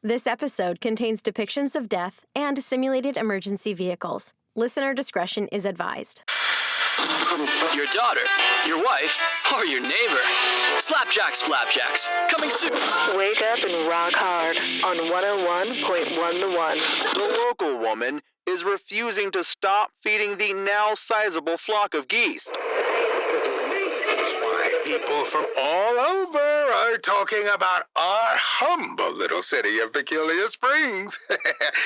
This episode contains depictions of death and simulated emergency vehicles. Listener discretion is advised. Your daughter, your wife, or your neighbor. Slapjacks, flapjacks, coming soon. Wake up and rock hard on 101.1 The One. The local woman is refusing to stop feeding the now sizable flock of geese. People from all over are talking about our humble little city of Peculiar Springs.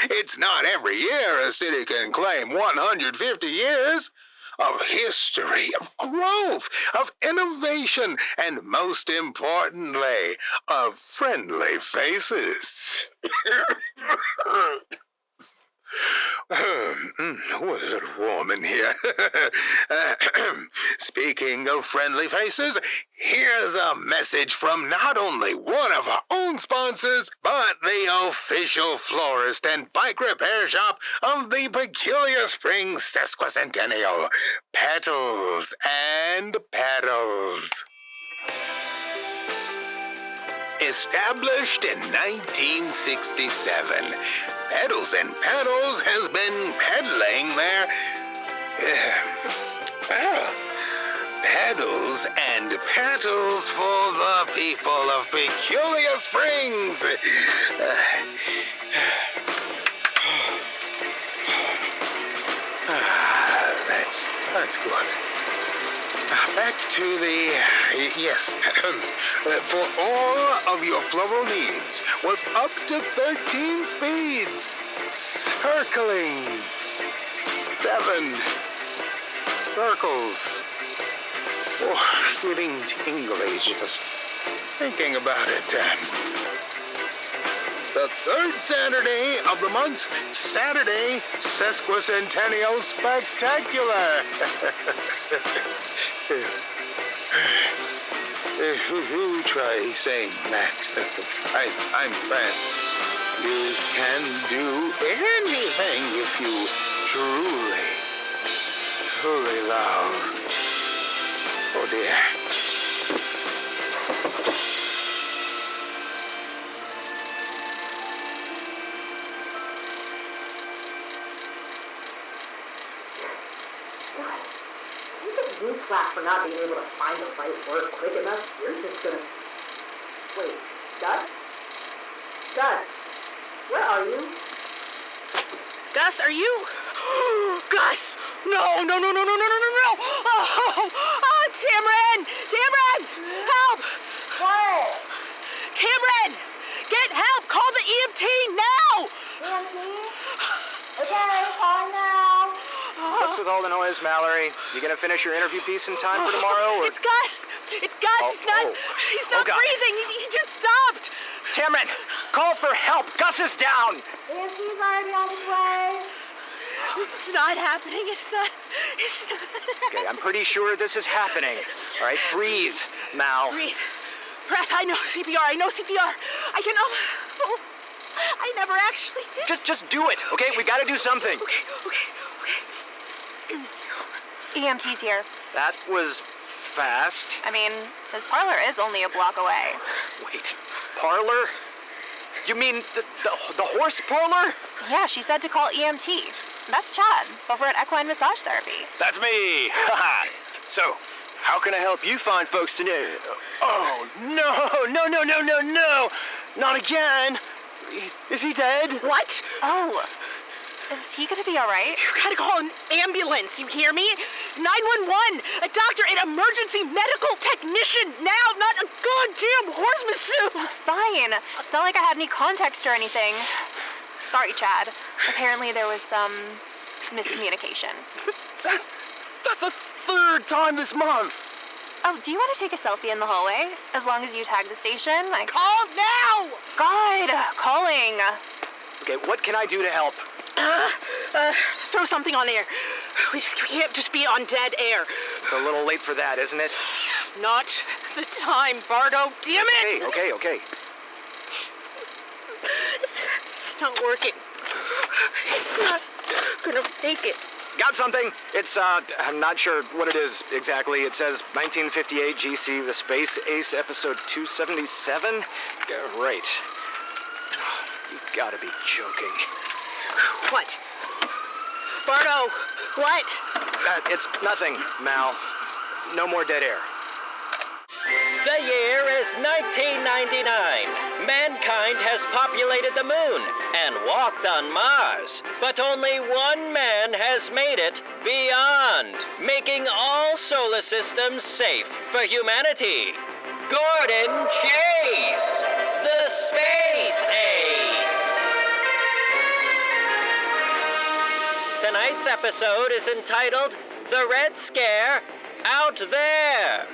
It's not every year a city can claim 150 years of history, of growth, of innovation, and most importantly, of friendly faces. Oh, a little warm in here. Speaking of friendly faces, here's a message from not only one of our own sponsors, but the official florist and bike repair shop of the Peculiar Springs Sesquicentennial, Petals and Petals. Established in 1967, Petals and Petals has been peddling their Petals and Petals for the people of Peculiar Springs. That's good. Back to the, yes, for all of your floral needs, with up to 13 speeds, circling 7 circles. Oh, getting tingly just thinking about it. The third Saturday of the month's Saturday Sesquicentennial Spectacular. Who try saying that 5 times fast? You can do anything if you truly love. Oh dear. Flat for not being able to find the right word quick enough. You're just gonna... Wait, Gus? Gus, where are you? Gus, are you... Gus! No! Oh, Tamryn! Help! What? Tamryn! Get help! Call the EMT now! EMT? Okay, calling now. What's with all the noise, Mallory? You gonna finish your interview piece in time for tomorrow, or...? It's Gus! He's not breathing! He just stopped! Tamryn, call for help! Gus is down! EMT's already on his way. It's not happening. It's not... Okay, I'm pretty sure this is happening. All right, breathe, Mal. Breathe. Breath, I know CPR. I can... I never actually did. Just do it, okay? We gotta do something. Okay. EMT's here. That was fast. I mean, his parlor is only a block away. Wait, parlor? You mean the horse parlor? Yeah, she said to call EMT. That's Chad, over at Equine Massage Therapy. That's me. So, how can I help you find folks to know? Oh, no. Not again. Is he dead? What? Oh, is he gonna be all right? You gotta call an ambulance, you hear me? 911! A doctor, an emergency medical technician now, not a goddamn horse masseuse! Fine. It's not like I had any context or anything. Sorry, Chad. Apparently there was some miscommunication. That's the 3rd time this month. Oh, do you want to take a selfie in the hallway? As long as you tag the station? Call now! God, calling. Okay, what can I do to help? Throw something on air. We can't just be on dead air. It's a little late for that, isn't it? Not the time, Bardo. Damn it! Okay. It's not working. It's not gonna make it. Got something. It's, I'm not sure what it is exactly. It says 1958 GC, The Space Ace, episode 277. Right. gotta be joking. What? Bardo, what? It's nothing, Mal. No more dead air. The year is 1999. Mankind has populated the moon and walked on Mars, but only one man has made it beyond, making all solar systems safe for humanity. Gordon Chase, the Space Ace. Tonight's episode is entitled The Red Scare Out There.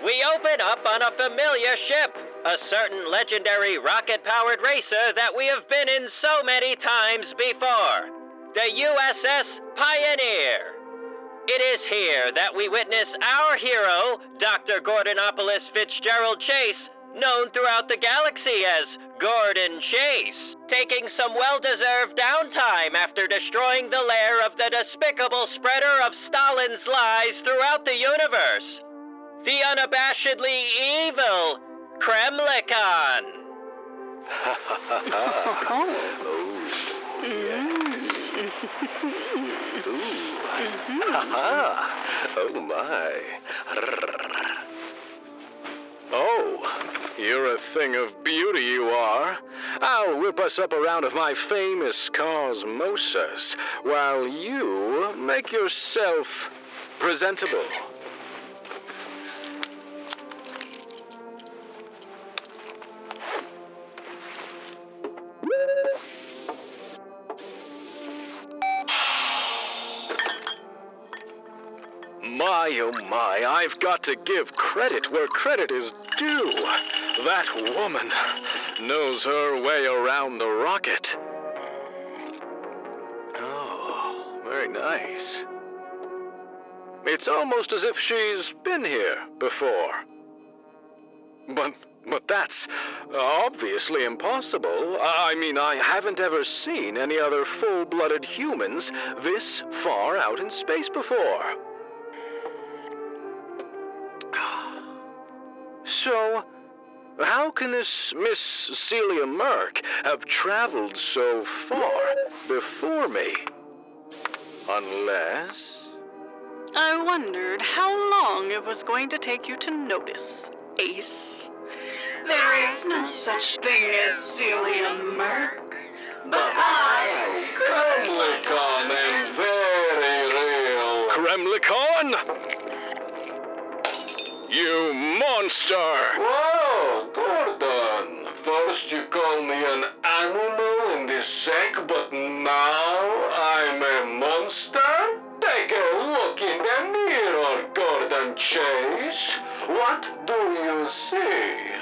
We open up on a familiar ship, a certain legendary rocket-powered racer that we have been in so many times before, the USS Pioneer. It is here that we witness our hero, Dr. Gordonopolis Fitzgerald Chase, known throughout the galaxy as Gordon Chase, taking some well-deserved downtime after destroying the lair of the despicable spreader of Stalin's lies throughout the universe, the unabashedly evil Kremlikon. Oh my. Oh, you're a thing of beauty, you are. I'll whip us up a round of my famous cosmosas while you make yourself presentable. My, oh my, I've got to give credit where credit is due. That woman knows her way around the rocket. Oh, very nice. It's almost as if she's been here before. But that's obviously impossible. I mean, I haven't ever seen any other full-blooded humans this far out in space before. So, how can this Miss Cillia Merk have traveled so far before me? Unless... I wondered how long it was going to take you to notice, Ace. There is no such thing as Cillia Merk, but I, Kremlikon, am very real. Kremlikon? You monster! Whoa, Gordon! First you call me an animal in this sack, but now I'm a monster? Take a look in the mirror, Gordon Chase. What do you see?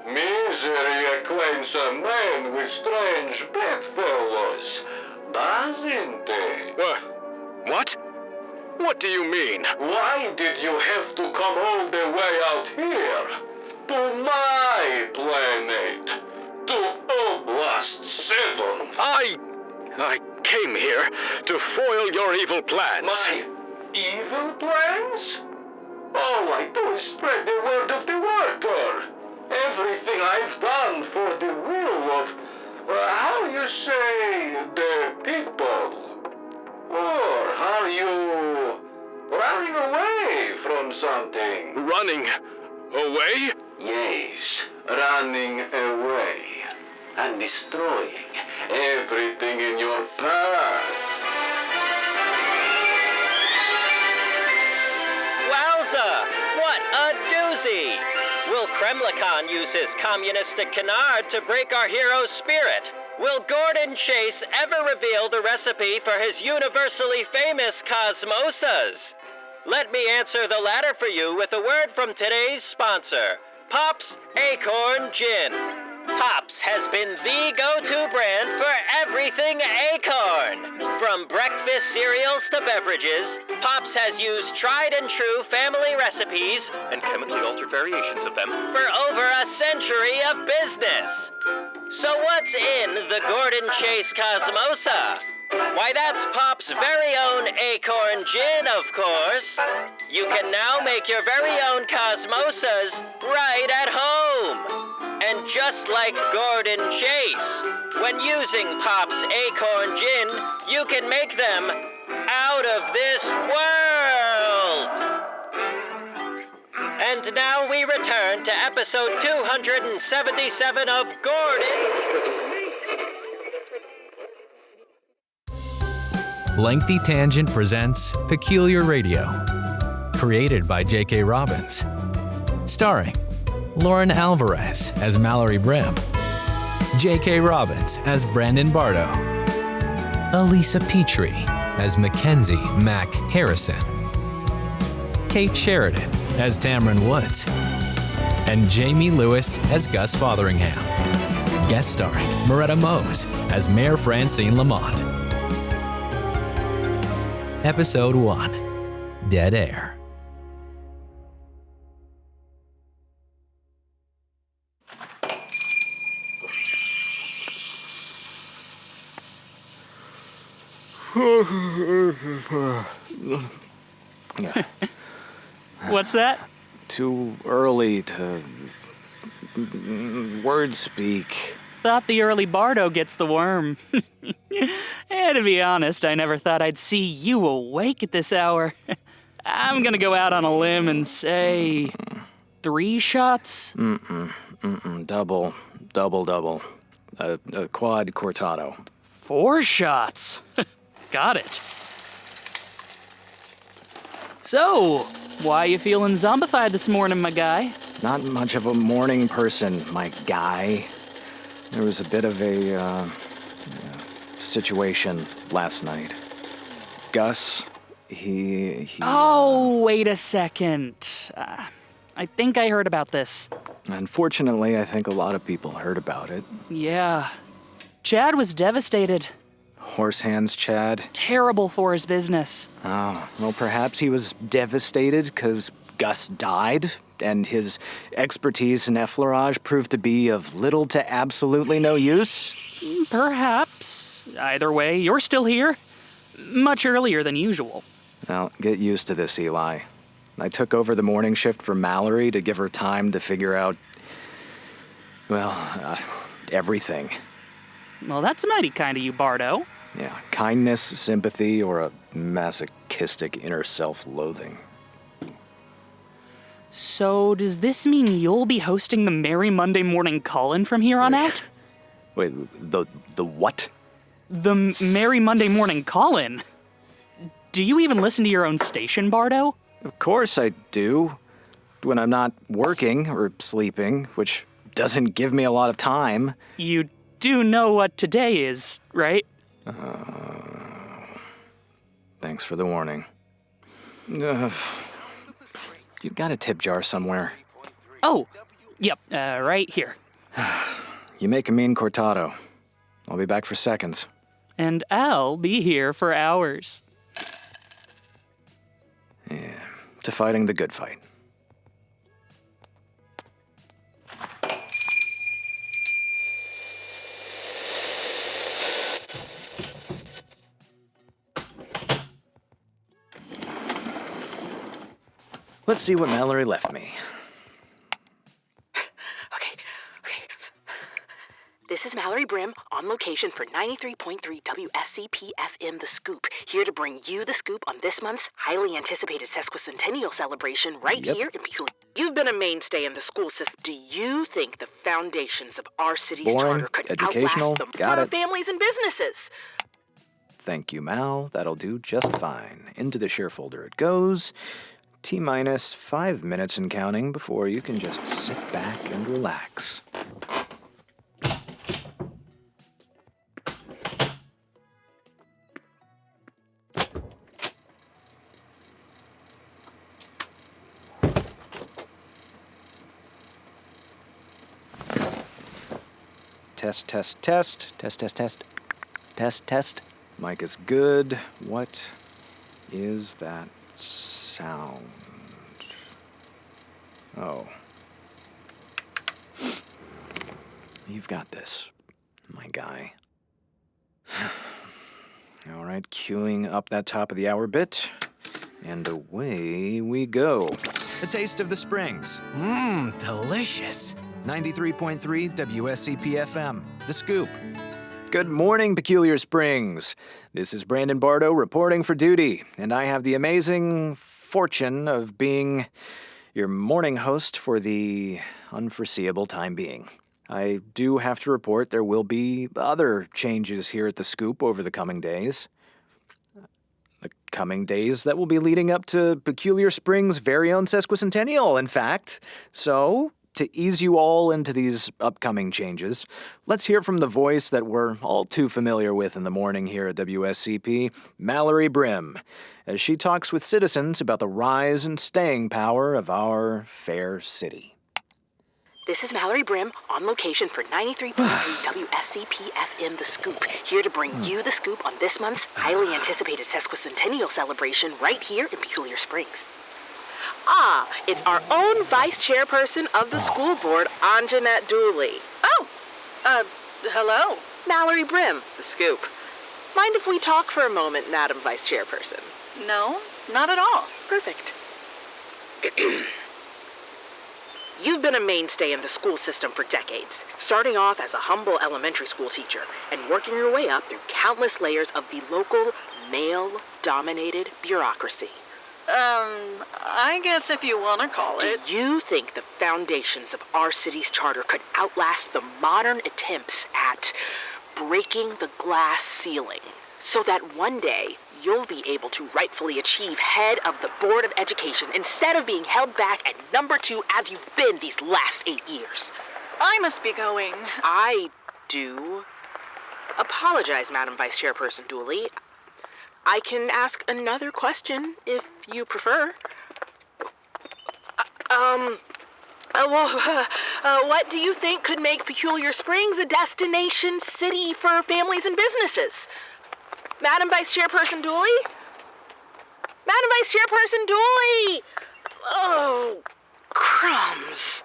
Misery acquaints a man with strange bedfellows, doesn't it? What? What do you mean? Why did you have to come all the way out here? To my planet. To Oblast 7. I came here to foil your evil plans. My evil plans? All I do is spread the word of the worker. Everything I've done for the will of, how you say, the people. Or are you running away from something? Running away? Yes, running away and destroying everything in your path. Wowza! What a doozy! Will Kremlikon use his communistic canard to break our hero's spirit? Will Gordon Chase ever reveal the recipe for his universally famous cosmosas? Let me answer the latter for you with a word from today's sponsor, Pop's Acorn Gin. Pop's has been the go-to brand for everything acorn. From breakfast cereals to beverages, Pop's has used tried and true family recipes and chemically altered variations of them for over a century of business. So what's in the Gordon Chase Cosmosa? Why, that's Pop's very own Acorn Gin, of course. You can now make your very own Cosmosas right at home. And just like Gordon Chase, When using Pop's Acorn Gin, you can make them out of this world! And now we return to episode 277 of Gordon. Lengthy Tangent presents Peculiar Radio. Created by J.K. Robbins. Starring Lauren Alvarez as Mallory Brimm. J.K. Robbins as Brandon Bardo. Alyssa Petrey as Mackenzie Mack Harrison. Kate Sheridan as Tamryn Woods. And Jamey Lewis as Gus Fotheringham. Guest starring Merete Mohs as Mayor Francine Lamont. Episode 1, Dead Air. What's that? Too early to word speak. Thought the early Bardo gets the worm. To be honest, I never thought I'd see you awake at this hour. I'm gonna go out on a limb and say 3 shots? Double. A quad cortado. 4 shots. Got it. So, why you feeling zombified this morning, my guy? Not much of a morning person, my guy. There was a bit of a situation last night. Gus, he... Oh, wait a second. I think I heard about this. Unfortunately, I think a lot of people heard about it. Yeah. Chad was devastated. Horse hands, Chad. Terrible for his business. Oh, well, perhaps he was devastated because Gus died, and his expertise in effleurage proved to be of little to absolutely no use? Perhaps. Either way, you're still here. Much earlier than usual. Well, get used to this, Eli. I took over the morning shift for Mallory to give her time to figure out, everything. Well, that's mighty kind of you, Bardo. Yeah, kindness, sympathy, or a masochistic inner self-loathing. So, does this mean you'll be hosting the Merry Monday Morning Call-In from here on out? Wait, the what? The Merry Monday Morning Call-In? Do you even listen to your own station, Bardo? Of course I do. When I'm not working or sleeping, which doesn't give me a lot of time. You do know what today is, right? Thanks for the warning. You've got a tip jar somewhere. Oh, yep, right here. You make a mean cortado. I'll be back for seconds. And I'll be here for hours. Yeah, to fighting the good fight. Let's see what Mallory left me. This is Mallory Brimm on location for 93.3 WSCP-FM The Scoop, here to bring you the scoop on this month's highly anticipated sesquicentennial celebration here in Peculiar. You've been a mainstay in the school system. Do you think the foundations of our city's charter could educational, outlast them got for it. families and businesses? Thank you, Mal. That'll do just fine. Into the share folder it goes. T-minus 5 minutes and counting before you can just sit back and relax. Test, test, test. Test, test, test. Test, test. Mic is good. What is that sound? Oh. You've got this, my guy. All right, queuing up that top of the hour bit. And away we go. The taste of the Springs. Delicious. 93.3 WSCP-FM, The Scoop. Good morning, Peculiar Springs. This is Brandon Bardo reporting for duty, and I have the amazing fortune of being your morning host for the unforeseeable time being. I do have to report there will be other changes here at the Scoop over the coming days. The coming days that will be leading up to Peculiar Springs' very own sesquicentennial, in fact. So, to ease you all into these upcoming changes, let's hear from the voice that we're all too familiar with in the morning here at WSCP, Mallory Brimm, as she talks with citizens about the rise and staying power of our fair city. This is Mallory Brimm on location for 93.3 WSCP FM The Scoop, here to bring you the scoop on this month's highly anticipated sesquicentennial celebration right here in Peculiar Springs. It's our own vice chairperson of the school board, Anjeanette Dooley. Hello. Mallory Brimm, The Scoop. Mind if we talk for a moment, Madam Vice Chairperson? No, not at all. Perfect. You've been a mainstay in the school system for decades, starting off as a humble elementary school teacher and working your way up through countless layers of the local, male-dominated bureaucracy. I guess if you want to call it. Do you think the foundations of our city's charter could outlast the modern attempts at breaking the glass ceiling, so that one day you'll be able to rightfully achieve head of the Board of Education instead of being held back at number 2 as you've been these last 8 years? I must be going. I do apologize, Madam Vice Chairperson Dooley. I can ask another question if you prefer. What do you think could make Peculiar Springs a destination city for families and businesses? Madam Vice Chairperson Dooley? Madam Vice Chairperson Dooley! Oh, crumbs.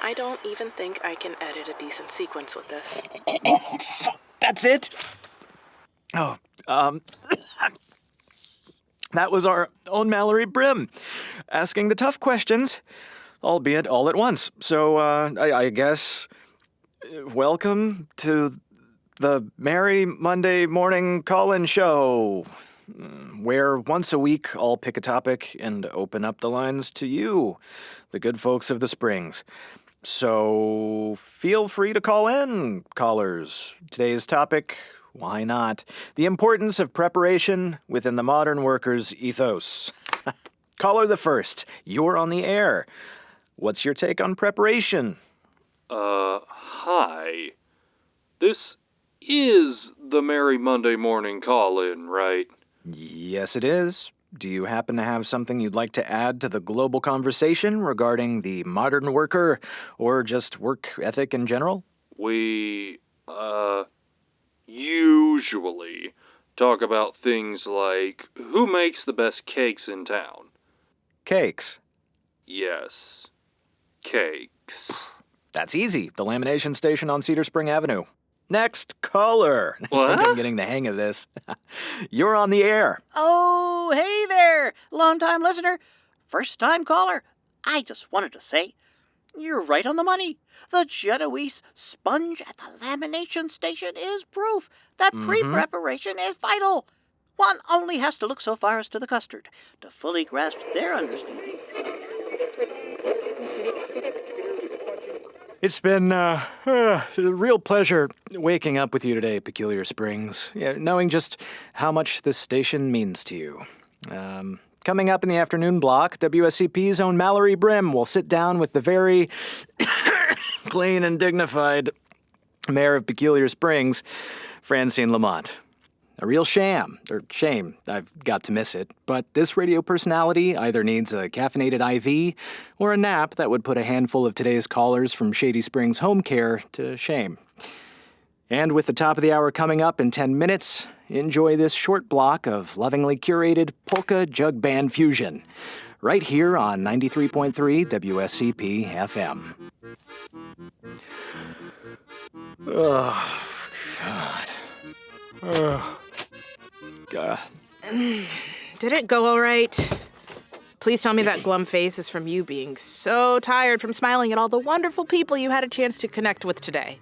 I don't even think I can edit a decent sequence with this. That's it? That was our own Mallory Brimm asking the tough questions, albeit all at once. So, I guess, welcome to the Merry Monday Morning Call-In Show, where once a week I'll pick a topic and open up the lines to you, the good folks of the Springs. So feel free to call in, callers. Today's topic, why not? The importance of preparation within the modern worker's ethos. Caller the first, you're on the air. What's your take on preparation? Hi. This is the Merry Monday Morning Call-In, right? Yes, it is. Do you happen to have something you'd like to add to the global conversation regarding the modern worker, or just work ethic in general? We, usually talk about things like who makes the best cakes in town. Cakes? Yes. Cakes. That's easy. The lamination station on Cedar Spring Avenue. Next caller. What? I think I'm getting the hang of this. You're on the air. Oh, hey there, long-time listener, first-time caller. I just wanted to say, you're right on the money. The Genoese sponge at the lamination station is proof that pre-preparation is vital. One only has to look so far as to the custard to fully grasp their understanding. It's been a real pleasure waking up with you today, Peculiar Springs, knowing just how much this station means to you. Coming up in the afternoon block, WSCP's own Mallory Brimm will sit down with the very clean and dignified mayor of Peculiar Springs, Francine Lamont. A real shame. I've got to miss it. But this radio personality either needs a caffeinated IV or a nap that would put a handful of today's callers from Shady Springs Home Care to shame. And with the top of the hour coming up in 10 minutes, enjoy this short block of lovingly curated polka jug band fusion, right here on 93.3 WSCP FM. Oh, God. Oh. God. Did it go all right? Please tell me that glum face is from you being so tired from smiling at all the wonderful people you had a chance to connect with today.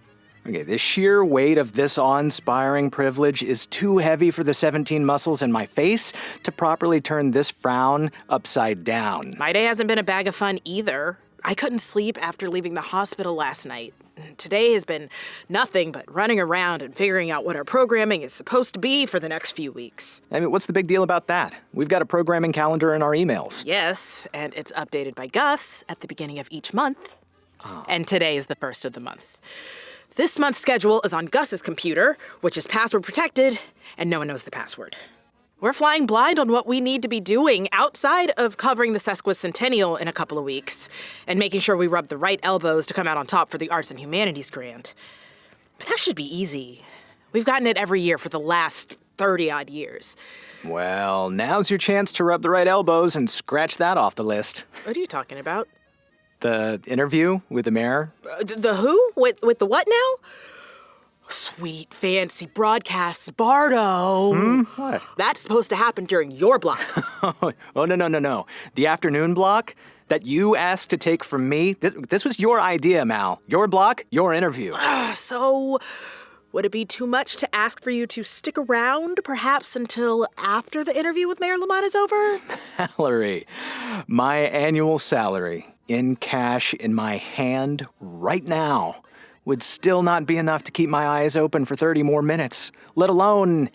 Okay, the sheer weight of this awe-inspiring privilege is too heavy for the 17 muscles in my face to properly turn this frown upside down. My day hasn't been a bag of fun either. I couldn't sleep after leaving the hospital last night. Today has been nothing but running around and figuring out what our programming is supposed to be for the next few weeks. I mean, what's the big deal about that? We've got a programming calendar in our emails. Yes, and it's updated by Gus at the beginning of each month. Oh. And today is the first of the month. This month's schedule is on Gus's computer, which is password protected, and no one knows the password. We're flying blind on what we need to be doing outside of covering the sesquicentennial in a couple of weeks and making sure we rub the right elbows to come out on top for the Arts and Humanities grant. But that should be easy. We've gotten it every year for the last 30-odd years. Well, now's your chance to rub the right elbows and scratch that off the list. What are you talking about? The interview with the mayor? The who? With the what now? Sweet, fancy broadcasts, Bardo. What? That's supposed to happen during your block. Oh, no. The afternoon block that you asked to take from me, this was your idea, Mal. Your block, your interview. So, would it be too much to ask for you to stick around, perhaps until after the interview with Mayor Lamont is over? Mallory, my annual salary in cash in my hand right now would still not be enough to keep my eyes open for 30 more minutes, let alone,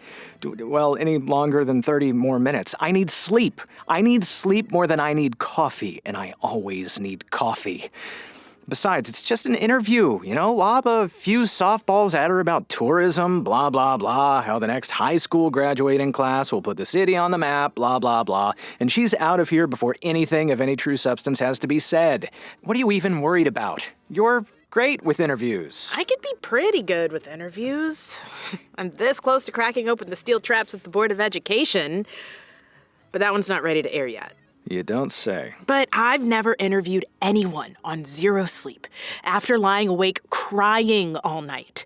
well, any longer than 30 more minutes. I need sleep. I need sleep more than I need coffee, and I always need coffee. Besides, it's just an interview, lob a few softballs at her about tourism, blah, blah, blah, how the next high school graduating class will put the city on the map, blah, blah, blah, and she's out of here before anything of any true substance has to be said. What are you even worried about? You're great with interviews. I could be pretty good with interviews. I'm this close to cracking open the steel traps at the Board of Education, but that one's not ready to air yet. You don't say. But I've never interviewed anyone on zero sleep after lying awake crying all night.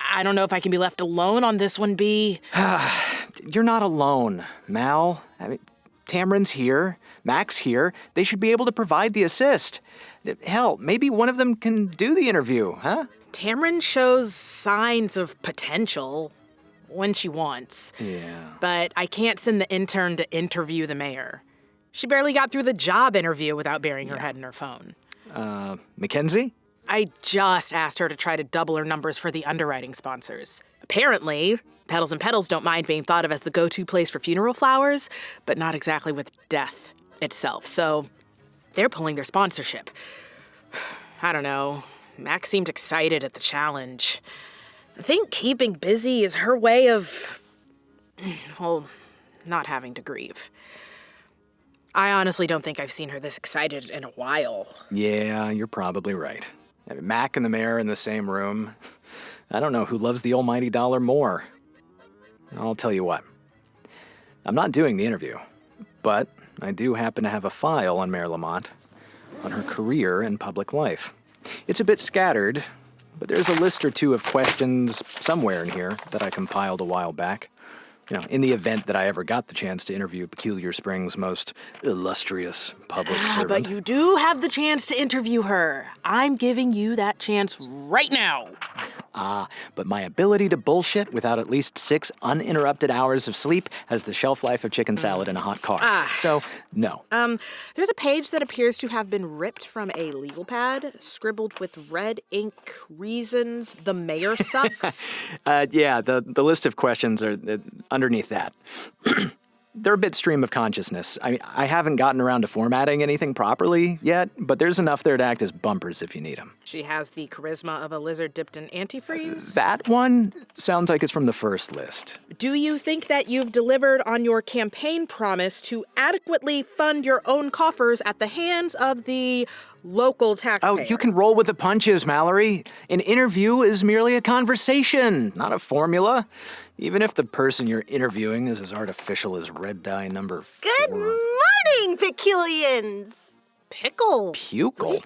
I don't know if I can be left alone on this one, B. You're not alone, Mal. I mean, Tamryn's here, Mack's here. They should be able to provide the assist. Hell, maybe one of them can do the interview, huh? Tamryn shows signs of potential when she wants. Yeah. But I can't send the intern to interview the mayor. She barely got through the job interview without burying her head in her phone. Mackenzie? I just asked her to try to double her numbers for the underwriting sponsors. Apparently, Petals and Petals don't mind being thought of as the go-to place for funeral flowers, but not exactly with death itself. So they're pulling their sponsorship. I don't know. Mack seemed excited at the challenge. I think keeping busy is her way of, not having to grieve. I honestly don't think I've seen her this excited in a while. Yeah, you're probably right. I mean, Mack and the mayor in the same room. I don't know who loves the almighty dollar more. I'll tell you what. I'm not doing the interview, but I do happen to have a file on Mayor Lamont, on her career and public life. It's a bit scattered, but there's a list or two of questions somewhere in here that I compiled a while back. In the event that I ever got the chance to interview Peculiar Springs' most illustrious public servant. But you do have the chance to interview her. I'm giving you that chance right now. But my ability to bullshit without at least 6 uninterrupted hours of sleep has the shelf life of chicken salad in a hot car. So, no. There's a page that appears to have been ripped from a legal pad, scribbled with red ink reasons the mayor sucks. Yeah, the list of questions are underneath that. They're a bit stream of consciousness. I mean, I haven't gotten around to formatting anything properly yet, but there's enough there to act as bumpers if you need them. She has the charisma of a lizard dipped in antifreeze. That one sounds like it's from the first list. Do you think that you've delivered on your campaign promise to adequately fund your own coffers at the hands of the local taxpayer? Oh, you can roll with the punches, Mallory. An interview is merely a conversation, not a formula. Even if the person you're interviewing is as artificial as red dye number 4. Good morning, Peculians! Pickle? Pukle?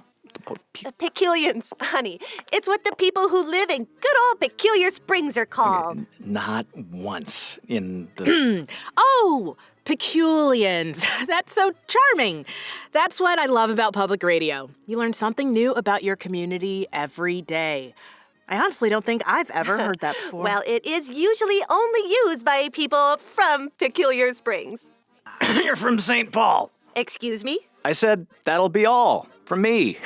Peculians, honey. It's what the people who live in good old Peculiar Springs are called. Not once in the... Oh, Peculians. That's so charming. That's what I love about public radio. You learn something new about your community every day. I honestly don't think I've ever heard that before. Well, it is usually only used by people from Peculiar Springs. You're from St. Paul. Excuse me? I said that'll be all from me.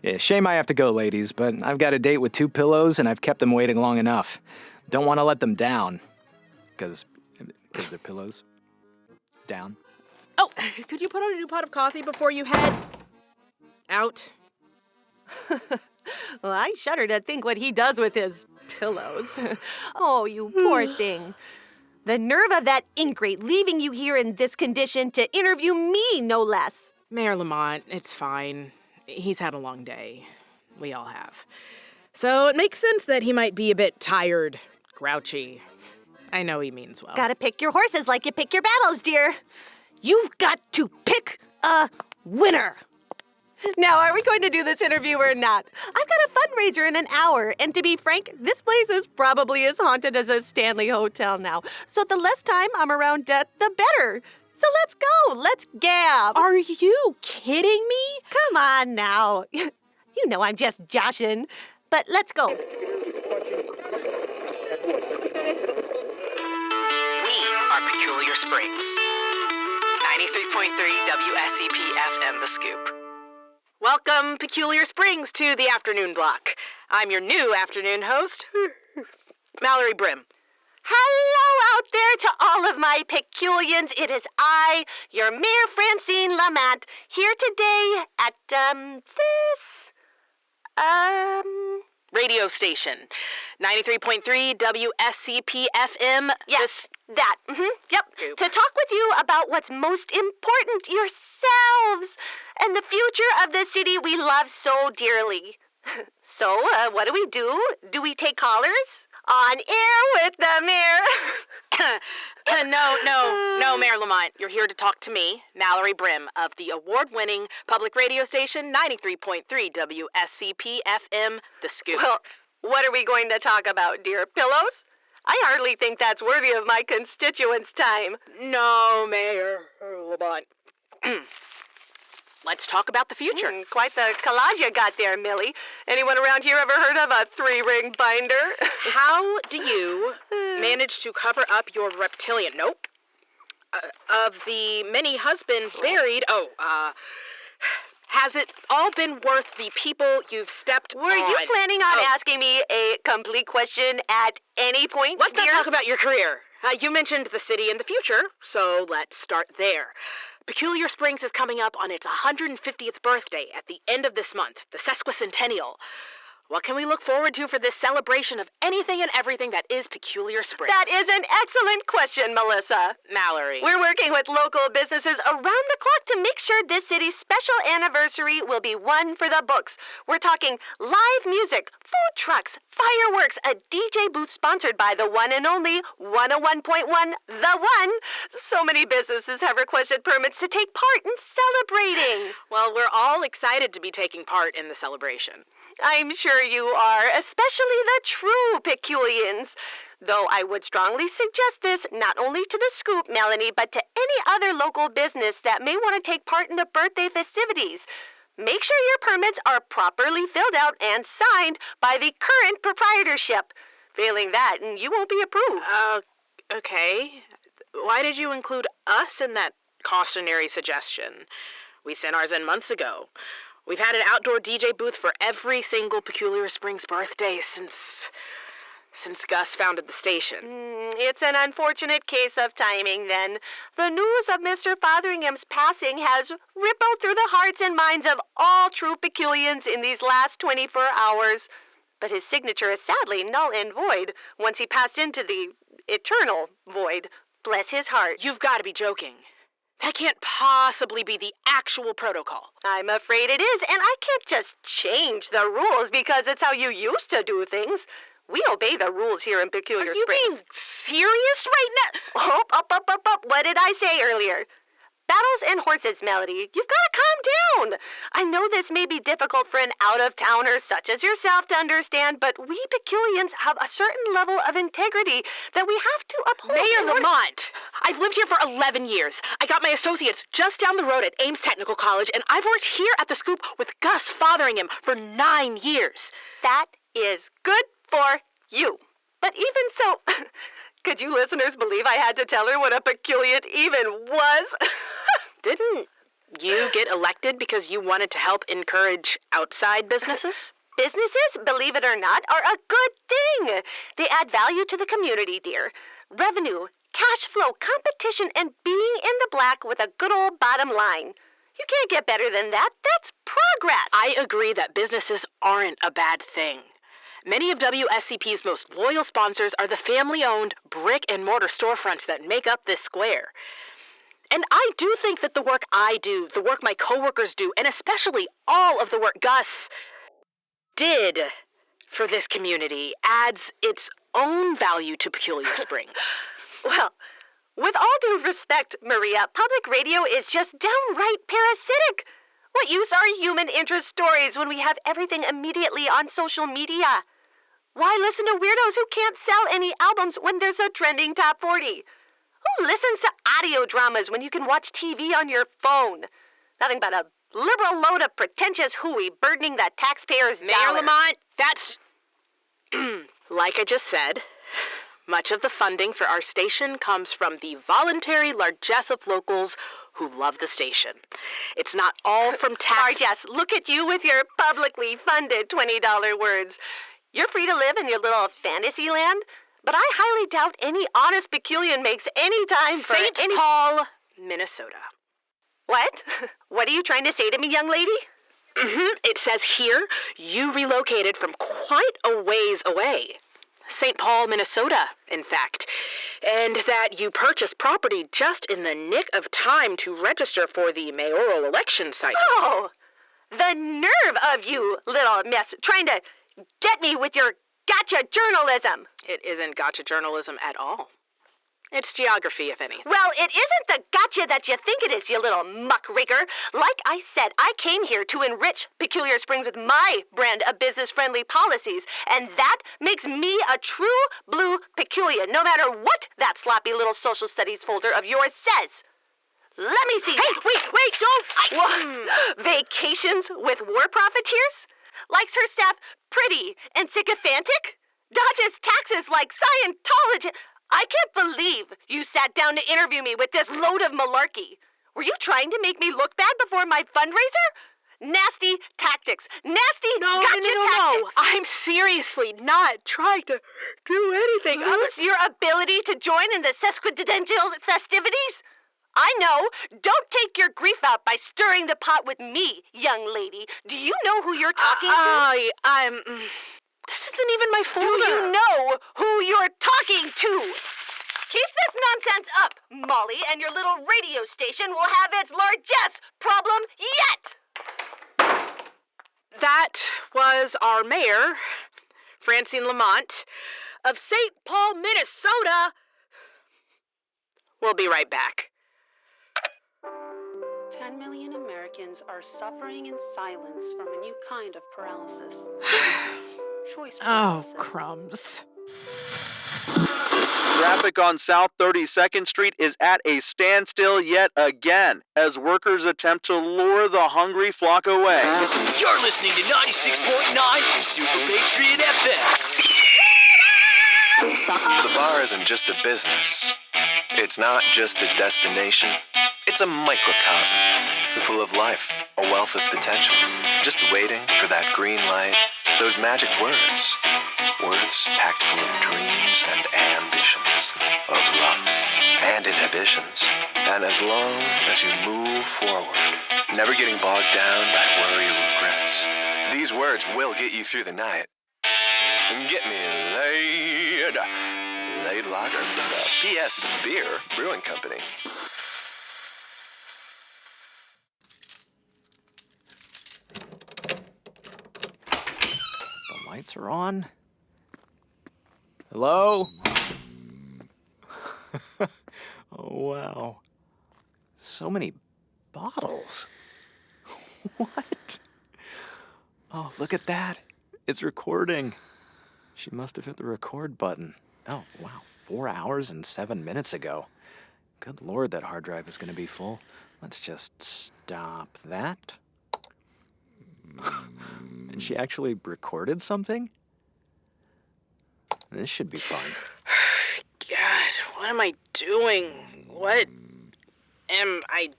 Yeah, shame I have to go, ladies, but I've got a date with 2 pillows and I've kept them waiting long enough. Don't want to let them down. Because they're pillows. Down. Oh, could you put on a new pot of coffee before you head out? Well, I shudder to think what he does with his pillows. Oh, you poor thing. The nerve of that ingrate leaving you here in this condition to interview me, no less. Mayor Lamont, it's fine. He's had a long day. We all have. So it makes sense that he might be a bit tired, grouchy. I know he means well. Gotta pick your horses like you pick your battles, dear. You've got to pick a winner. Now, are we going to do this interview or not? I've got a fundraiser in an hour, and to be frank, this place is probably as haunted as a Stanley Hotel now. So the less time I'm around death, the better. So let's go. Let's gab. Are you kidding me? Come on now. You know I'm just joshing. But let's go. We are Peculiar Springs. 93.3 WSEP-FM The Scoop. Welcome, Peculiar Springs, to the afternoon block. I'm your new afternoon host, Mallory Brimm. Hello out there to all of my Peculians. It is I, your Mayor Francine Lamont, here today at, radio station. 93.3 WSCP-FM. Yes, that. Yep. Scoop. To talk with you about what's most important, yourselves, and the future of the city we love so dearly. So, what do? Do we take callers? On air with the mayor. No, Mayor Lamont. You're here to talk to me, Mallory Brimm, of the award-winning public radio station 93.3 WSCP-FM, The Scoop. Well, what are we going to talk about, dear? Pillows? I hardly think that's worthy of my constituents' time. No, Mayor Lamont. Let's talk about the future. Quite the collage you got there, Millie. Anyone around here ever heard of a 3-ring binder? How do you manage to cover up your reptilian? Nope. Of the many husbands buried, has it all been worth the people you've stepped on? Were you planning on asking me a complete question at any point, Let's dear? not talk about your career. You mentioned the city and the future, so let's start there. Peculiar Springs is coming up on its 150th birthday at the end of this month, the sesquicentennial. What can we look forward to for this celebration of anything and everything that is Peculiar Springs? That is an excellent question, Melissa. Mallory. We're working with local businesses around the clock to make sure this city's special anniversary will be one for the books. We're talking live music, food trucks, fireworks, a DJ booth sponsored by the one and only 101.1 The One. So many businesses have requested permits to take part in celebrating. Well, we're all excited to be taking part in the celebration. I'm sure you are, especially the true Peculians. Though I would strongly suggest this not only to the Scoop, Melanie, but to any other local business that may want to take part in the birthday festivities. Make sure your permits are properly filled out and signed by the current proprietorship. Failing that, you won't be approved. Okay. Why did you include us in that cautionary suggestion? We sent ours in months ago. We've had an outdoor DJ booth for every single Peculiar Springs birthday since Gus founded the station. It's an unfortunate case of timing, then. The news of Mr. Fotheringham's passing has rippled through the hearts and minds of all true Peculians in these last 24 hours. But his signature is sadly null and void once he passed into the eternal void. Bless his heart. You've got to be joking. That can't possibly be the actual protocol. I'm afraid it is, and I can't just change the rules because it's how you used to do things. We obey the rules here in Peculiar Springs. Are you being serious right now? Up. What did I say earlier? Battles and horses, Melody. You've got to calm down. I know this may be difficult for an out-of-towner such as yourself to understand, but we Peculians have a certain level of integrity that we have to uphold. Mayor Lamont, I've lived here for 11 years. I got my associates just down the road at Ames Technical College, and I've worked here at the Scoop with Gus Fotheringham for 9 years. That is good for you. But even so, could you listeners believe I had to tell her what a peculiate even was? Didn't you get elected because you wanted to help encourage outside businesses? Businesses, believe it or not, are a good thing. They add value to the community, dear. Revenue, cash flow, competition, and being in the black with a good old bottom line. You can't get better than that. That's progress. I agree that businesses aren't a bad thing. Many of WSCP's most loyal sponsors are the family-owned brick-and-mortar storefronts that make up this square. And I do think that the work I do, the work my coworkers do, and especially all of the work Gus did for this community adds its own value to Peculiar Springs. Well, with all due respect, Maria, public radio is just downright parasitic. What use are human interest stories when we have everything immediately on social media? Why listen to weirdos who can't sell any albums when there's a trending top 40? Who listens to audio dramas when you can watch TV on your phone? Nothing but a liberal load of pretentious hooey burdening the taxpayers' Mayor dollars. Lamont, that's... like I just said, much of the funding for our station comes from the voluntary largesse of locals who love the station. It's not all from tax... Largesse, look at you with your publicly funded $20 words. You're free to live in your little fantasy land, but I highly doubt any honest Peculian makes any time for St. Paul, Minnesota. What? What are you trying to say to me, young lady? It says here you relocated from quite a ways away. St. Paul, Minnesota, in fact. And that you purchased property just in the nick of time to register for the mayoral election cycle. Oh, the nerve of you, little miss, trying to get me with your gotcha journalism. It isn't gotcha journalism at all. It's geography, if anything. Well, it isn't the gotcha that you think it is, you little muckraker. Like I said, I came here to enrich Peculiar Springs with my brand of business-friendly policies, and that makes me a true blue Peculiar, no matter what that sloppy little social studies folder of yours says. Let me see. Hey, wait, don't... Vacations with war profiteers? Likes her staff pretty and sycophantic? Dodges taxes like Scientology. I can't believe you sat down to interview me with this load of malarkey. Were you trying to make me look bad before my fundraiser? Nasty tactics. Nasty gotcha tactics. No. I'm seriously not trying to do anything. Lose your ability to join in the sesquicentennial festivities? I know. Don't take your grief out by stirring the pot with me, young lady. Do you know who you're talking to? This isn't even my folder. Do you know who you're talking to? Keep this nonsense up, Molly, and your little radio station will have its largesse problem yet. That was our mayor, Francine Lamont, of St. Paul, Minnesota. We'll be right back. 10 million Americans are suffering in silence from a new kind of paralysis. Oh, crumbs. Traffic on South 32nd Street is at a standstill yet again as workers attempt to lure the hungry flock away. You're listening to 96.9 Super Patriot FM. The bar isn't just a business. It's not just a destination. It's a microcosm full of life, a wealth of potential, just waiting for that green light, those magic words. Words packed full of dreams and ambitions, of lust and inhibitions. And as long as you move forward, never getting bogged down by worry or regrets, these words will get you through the night. And get me laid lager. P.S. It's beer, brewing company. The lights are on. Hello? Oh, wow. So many bottles. What? Oh, look at that. It's recording. She must have hit the record button. Oh, wow. 4 hours and 7 minutes ago. Good Lord, that hard drive is going to be full. Let's just stop that. And she actually recorded something? This should be fun. God, what am I doing? What am I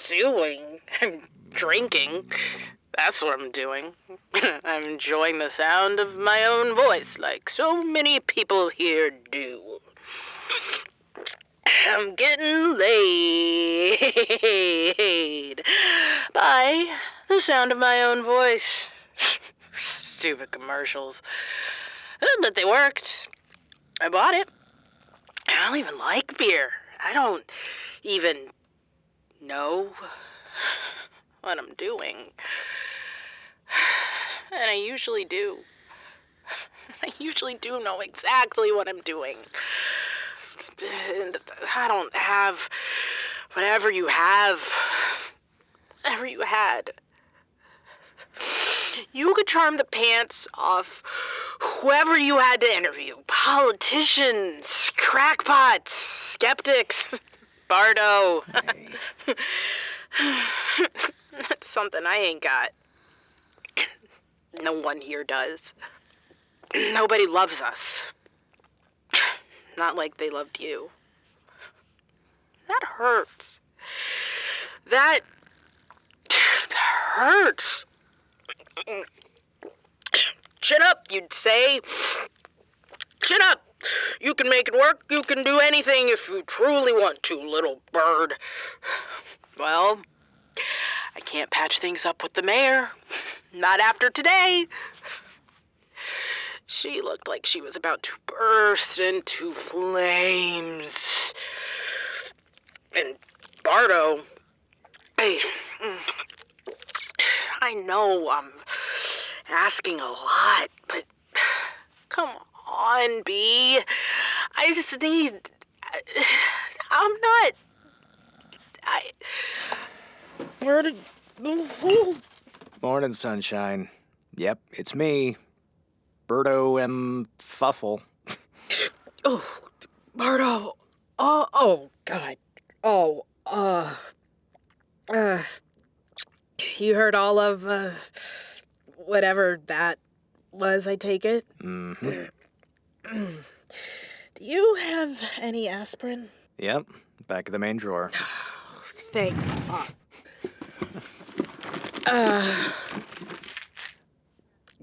doing? I'm drinking. That's what I'm doing. I'm enjoying the sound of my own voice like so many people here do. I'm getting laid by the sound of my own voice. Stupid commercials. But they worked. I bought it. I don't even like beer. I don't even know what I'm doing. And I usually do. I usually do know exactly what I'm doing. And I don't have whatever you have. Whatever you had. You could charm the pants off whoever you had to interview. Politicians, crackpots, skeptics, Bardo. Hey. That's something I ain't got. No one here does. Nobody loves us. Not like they loved you. That hurts. That hurts. Chin up, you'd say. Chin up. You can make it work. You can do anything if you truly want to, little bird. Well, I can't patch things up with the mayor. Not after today. She looked like she was about to burst into flames. And Bardo, I know I'm asking a lot, but come on, B. I just need... I'm not... Where did... Morning, sunshine. Yep, it's me. Bardo M. Fuffle. Oh, Bardo. Oh, God. Oh, you heard all of, whatever that was, I take it? Mm-hmm. Do you have any aspirin? Yep, back of the main drawer. Thank fuck.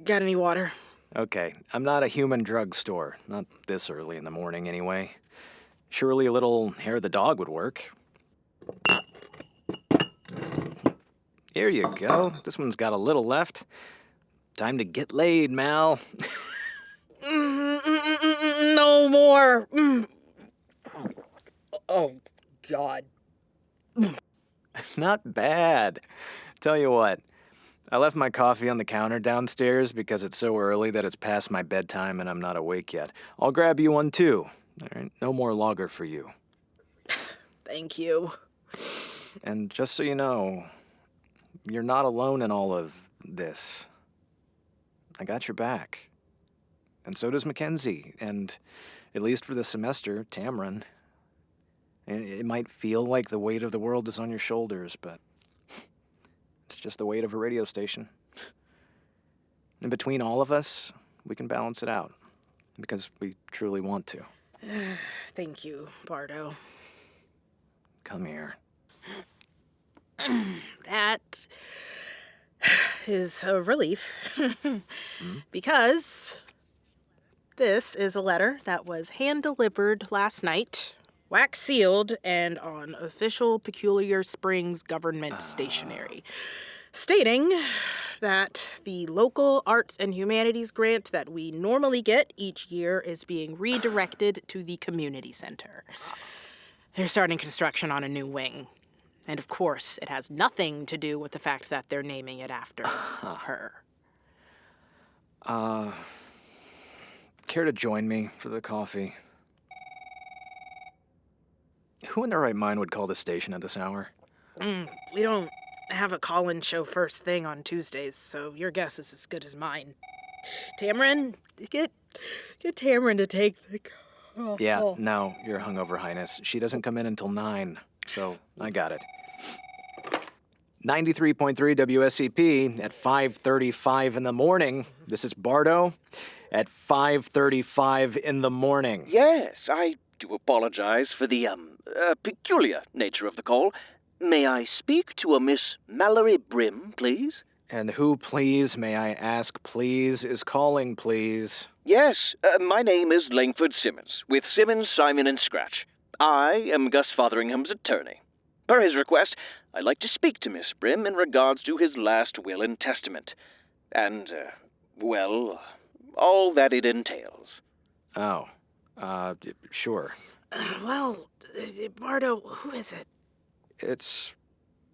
Got any water? Okay, I'm not a human drugstore. Not this early in the morning, anyway. Surely a little hair of the dog would work. Here you go. This one's got a little left. Time to get laid, Mal. No more. Oh, God. Not bad. Tell you what, I left my coffee on the counter downstairs because it's so early that it's past my bedtime and I'm not awake yet. I'll grab you one, too. All right, no more lager for you. Thank you. And just so you know, you're not alone in all of this. I got your back. And so does Mackenzie, and at least for the semester, Tamryn. It might feel like the weight of the world is on your shoulders, but it's just the weight of a radio station. And between all of us, we can balance it out, because we truly want to. Thank you, Bardo. Come here. That is a relief. Because this is a letter that was hand-delivered last night, wax-sealed, and on official Peculiar Springs government stationery, stating that the local arts and humanities grant that we normally get each year is being redirected to the community center. They're starting construction on a new wing. And of course, it has nothing to do with the fact that they're naming it after her. Care to join me for the coffee? Who in their right mind would call the station at this hour? We don't have a call-in show first thing on Tuesdays, so your guess is as good as mine. Tamryn, get Tamryn to take the call. Yeah, no, Your Hungover Highness. She doesn't come in until 9, so I got it. 93.3 WSCP at 5:35 in the morning. This is Bardo, at 5:35 in the morning. Yes, I do apologize for the, peculiar nature of the call. May I speak to a Miss Mallory Brimm, please? And who, please, may I ask, please, is calling, please? Yes, my name is Langford Simmons, with Simmons, Simon, and Scratch. I am Gus Fotheringham's attorney. Per his request, I'd like to speak to Miss Brimm in regards to his last will and testament. And, well, all that it entails. Oh, sure. Well, Bardo, who is it? It's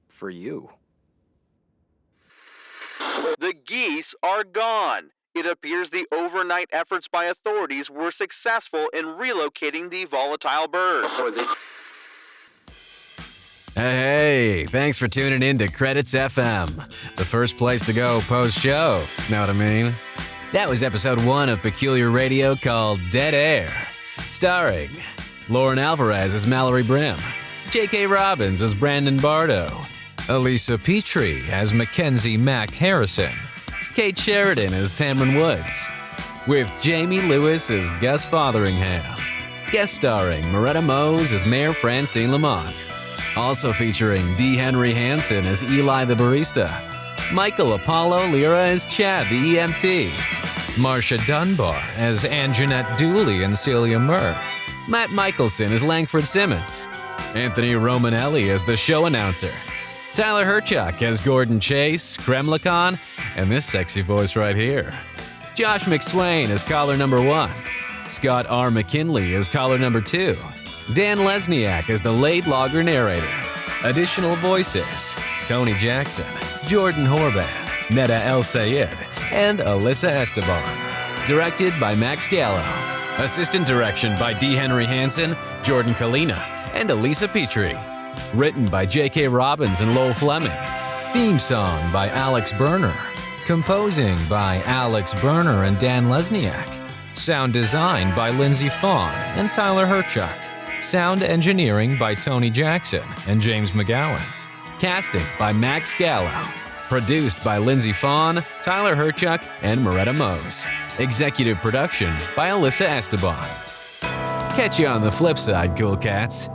for you. The geese are gone. It appears the overnight efforts by authorities were successful in relocating the volatile bird. Hey, thanks for tuning in to Credits FM, the first place to go post-show, know what I mean? That was episode 1 of Peculiar Radio called Dead Air, starring Lauryn Alvarez as Mallory Brimm, J.K. Robbins as Brandon Bardo, Alyssa Petrey as Mackenzie Mack Harrison, Kate Sheridan as Tamryn Woods, with Jamey Lewis as Gus Fotheringham, guest starring Merete Mohs as Mayor Francine Lamont, also featuring D. Henry Hanson as Eli the Barista, Michael Apollo Lira as Chad the EMT, Marcia Dunbar as Anjeanette Dooley and Cillia Merk, Matt Michelson as Langford Simmons, Anthony Romanelli as the show announcer, Tyler Herchuk as Gordon Chase, Kremlikon, and this sexy voice right here, Josh McSwain as caller number 1, Scott R. McKinley as caller number 2, Dan Lesniak as the late logger narrator. Additional voices, Tony Jackson, Jordan Horban, Neda El Sayed, and Alyssa Esteban. Directed by Max Gallo. Assistant direction by D. Henry Hanson, Jordan Kalina, and Alyssa Petrey. Written by J.K. Robbins and Lowell Flemming. Theme song by Alex Berner. Composing by Alex Berner and Dan Lesniak. Sound design by Lindsay Fawn and Tyler Herchuk. Sound engineering by Tony Jackson and James McGowan. Casting by Max Gallo. Produced by Lindsay Fawn, Tyler Herchuk, and Merete Mohs. Executive production by Alyssa Esteban. Catch you on the flip side, cool cats.